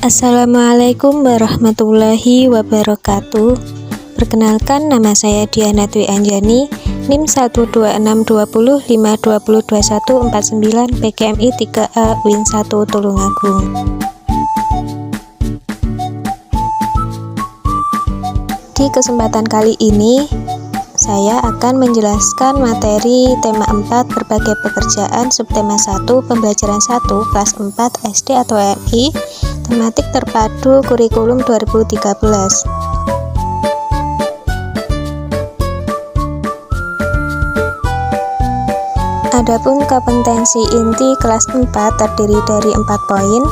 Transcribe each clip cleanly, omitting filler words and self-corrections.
Assalamualaikum warahmatullahi wabarakatuh. Perkenalkan, nama saya Diana Dwi Anjani, NIM 12620522149 PKMI 3A Win 1 Tulungagung. Di kesempatan kali ini saya akan menjelaskan materi tema 4 berbagai pekerjaan subtema 1 pembelajaran 1 kelas 4 SD atau MI, tematik terpadu kurikulum 2013. Adapun kompetensi inti kelas 4 terdiri dari 4 poin.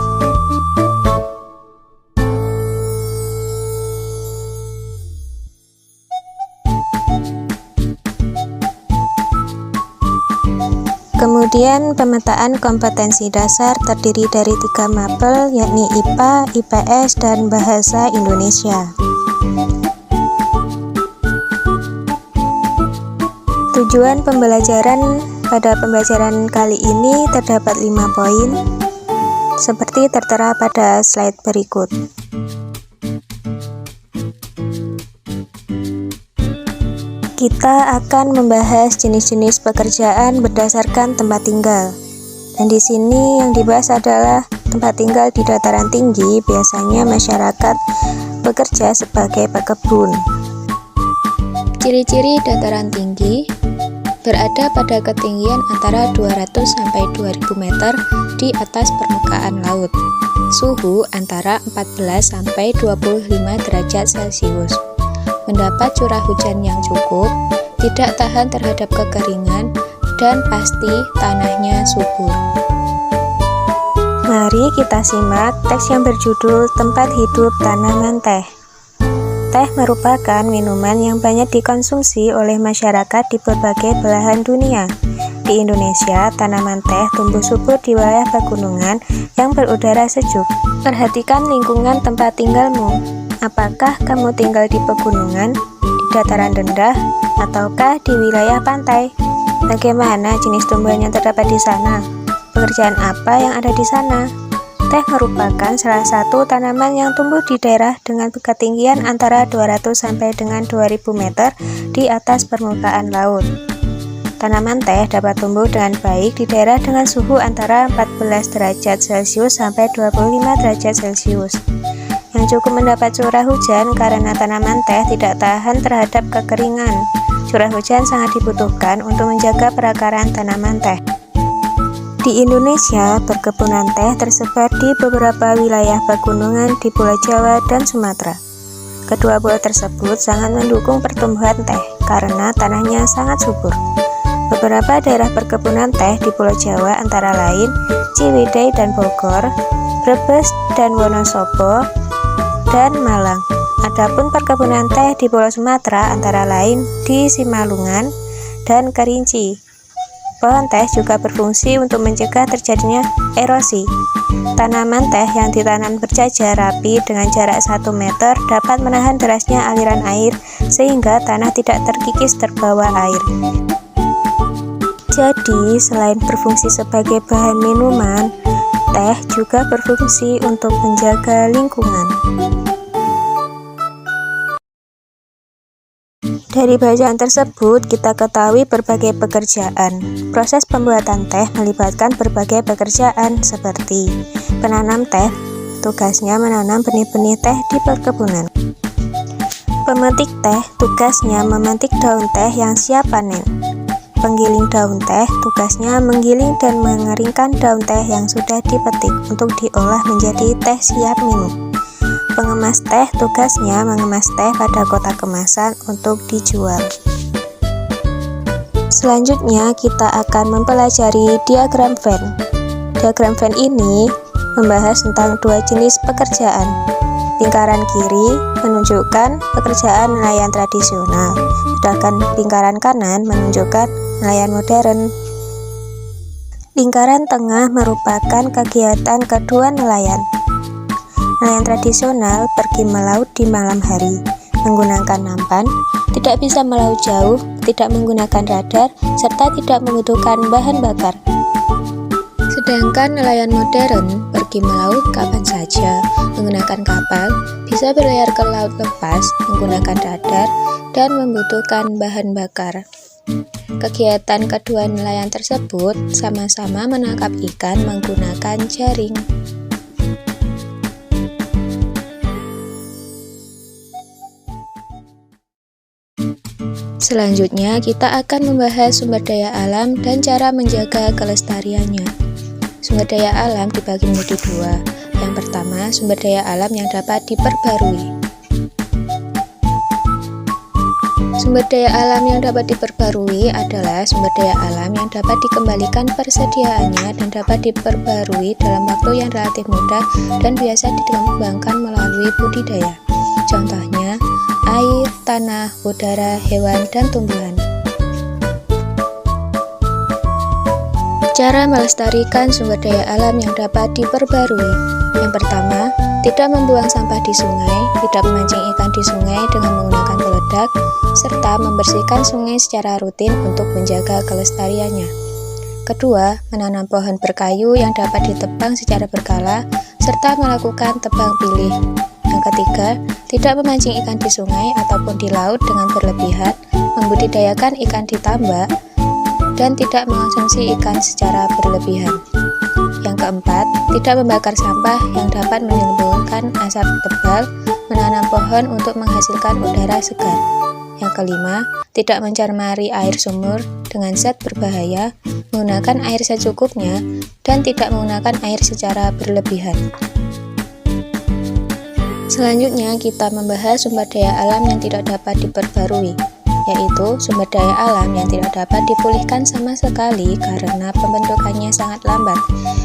Kemudian pemetaan kompetensi dasar terdiri dari 3 mapel, yakni IPA, IPS, dan Bahasa Indonesia. Tujuan pembelajaran pada pembelajaran kali ini terdapat 5 poin, seperti tertera pada slide berikut. Kita akan membahas jenis-jenis pekerjaan berdasarkan tempat tinggal. Dan di sini yang dibahas adalah tempat tinggal di dataran tinggi, biasanya masyarakat bekerja sebagai pekebun. Ciri-ciri dataran tinggi berada pada ketinggian antara 200 sampai 2000 meter di atas permukaan laut. Suhu antara 14 sampai 25 derajat Celcius. Mendapat curah hujan yang cukup, tidak tahan terhadap kekeringan, dan pasti tanahnya subur. Mari kita simak teks yang berjudul Tempat Hidup Tanaman Teh. Teh merupakan minuman yang banyak dikonsumsi oleh masyarakat di berbagai belahan dunia. Di Indonesia, tanaman teh tumbuh subur di wilayah pegunungan yang berudara sejuk. Perhatikan lingkungan tempat tinggalmu. Apakah kamu tinggal di pegunungan, di dataran rendah, ataukah di wilayah pantai? Bagaimana jenis tumbuhan yang terdapat di sana? Pekerjaan apa yang ada di sana? Teh merupakan salah satu tanaman yang tumbuh di daerah dengan ketinggian antara 200 sampai dengan 2000 meter di atas permukaan laut. Tanaman teh dapat tumbuh dengan baik di daerah dengan suhu antara 14 derajat Celcius sampai 25 derajat Celcius. Yang cukup mendapat curah hujan karena tanaman teh tidak tahan terhadap kekeringan. Curah hujan sangat dibutuhkan untuk menjaga perakaran tanaman teh. Di Indonesia, perkebunan teh tersebar di beberapa wilayah pegunungan di Pulau Jawa dan Sumatera. Kedua pulau tersebut sangat mendukung pertumbuhan teh karena tanahnya sangat subur. Beberapa daerah perkebunan teh di Pulau Jawa antara lain Ciwidey dan Bogor, Brebes dan Wonosobo, dan Malang. Adapun perkebunan teh di Pulau Sumatera antara lain di Simalungun dan Kerinci. Pohon teh juga berfungsi untuk mencegah terjadinya erosi. Tanaman teh yang ditanam berjajar rapi dengan jarak 1 meter dapat menahan derasnya aliran air sehingga tanah tidak terkikis terbawa air. Jadi, selain berfungsi sebagai bahan minuman, teh juga berfungsi untuk menjaga lingkungan. Dari bacaan tersebut, kita ketahui berbagai pekerjaan. Proses pembuatan teh melibatkan berbagai pekerjaan seperti penanam teh, tugasnya menanam benih-benih teh di perkebunan. Pemetik teh, tugasnya memetik daun teh yang siap panen. Penggiling daun teh, tugasnya menggiling dan mengeringkan daun teh yang sudah dipetik untuk diolah menjadi teh siap minum. Pengemas teh, tugasnya mengemas teh pada kotak kemasan untuk dijual. Selanjutnya, kita akan mempelajari diagram Venn. Diagram Venn ini membahas tentang 2 jenis pekerjaan. Lingkaran kiri menunjukkan pekerjaan nelayan tradisional, sedangkan lingkaran kanan menunjukkan nelayan modern. Lingkaran tengah merupakan kegiatan kedua nelayan. Nelayan tradisional pergi melaut di malam hari, menggunakan nampan, tidak bisa melaut jauh, tidak menggunakan radar, serta tidak membutuhkan bahan bakar. Sedangkan nelayan modern pergi melaut kapan saja menggunakan kapal, bisa berlayar ke laut lepas menggunakan radar, dan membutuhkan bahan bakar. Kegiatan kedua nelayan tersebut sama-sama menangkap ikan menggunakan jaring. Selanjutnya, kita akan membahas sumber daya alam dan cara menjaga kelestariannya. Sumber daya alam dibagi menjadi dua. Yang pertama, sumber daya alam yang dapat diperbarui. Sumber daya alam yang dapat diperbarui adalah sumber daya alam yang dapat dikembalikan persediaannya dan dapat diperbarui dalam waktu yang relatif mudah dan biasa dikembangkan melalui budidaya. Contohnya, air, tanah, udara, hewan, dan tumbuhan. Cara melestarikan sumber daya alam yang dapat diperbarui. Yang pertama, tidak membuang sampah di sungai, tidak memancing ikan di sungai dengan menggunakan peledak, serta membersihkan sungai secara rutin untuk menjaga kelestariannya. Kedua, menanam pohon berkayu yang dapat ditebang secara berkala, serta melakukan tebang pilih. Yang ketiga, tidak memancing ikan di sungai ataupun di laut dengan berlebihan, membudidayakan ikan di tambak, dan tidak mengonsumsi ikan secara berlebihan. Yang keempat, tidak membakar sampah yang dapat menimbulkan asap tebal, menanam pohon untuk menghasilkan udara segar. Yang kelima, tidak mencemari air sumur dengan zat berbahaya, menggunakan air secukupnya, dan tidak menggunakan air secara berlebihan. Selanjutnya, kita membahas sumber daya alam yang tidak dapat diperbarui, yaitu sumber daya alam yang tidak dapat dipulihkan sama sekali karena pembentukannya sangat lambat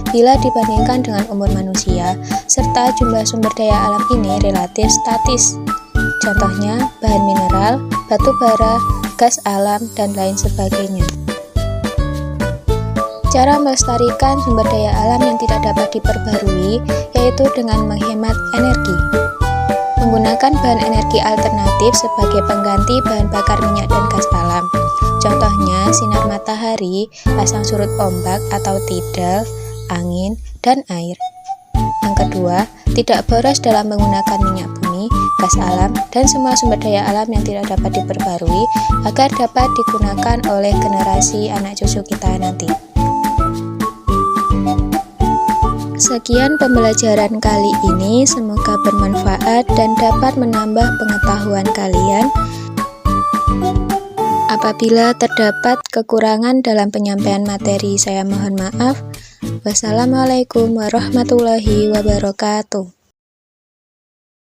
bila dibandingkan dengan umur manusia, serta jumlah sumber daya alam ini relatif statis. Contohnya, bahan mineral, batu bara, gas alam, dan lain sebagainya. Cara melestarikan sumber daya alam yang tidak dapat diperbarui yaitu dengan menghemat energi. Menggunakan bahan energi alternatif sebagai pengganti bahan bakar minyak dan gas alam. Contohnya, sinar matahari, pasang surut ombak atau tidal, angin, dan air. Yang kedua, tidak boros dalam menggunakan minyak bumi, gas alam, dan semua sumber daya alam yang tidak dapat diperbarui agar dapat digunakan oleh generasi anak cucu kita nanti. Sekian pembelajaran kali ini, semoga bermanfaat dan dapat menambah pengetahuan kalian. Apabila terdapat kekurangan dalam penyampaian materi, saya mohon maaf. Wassalamualaikum warahmatullahi wabarakatuh.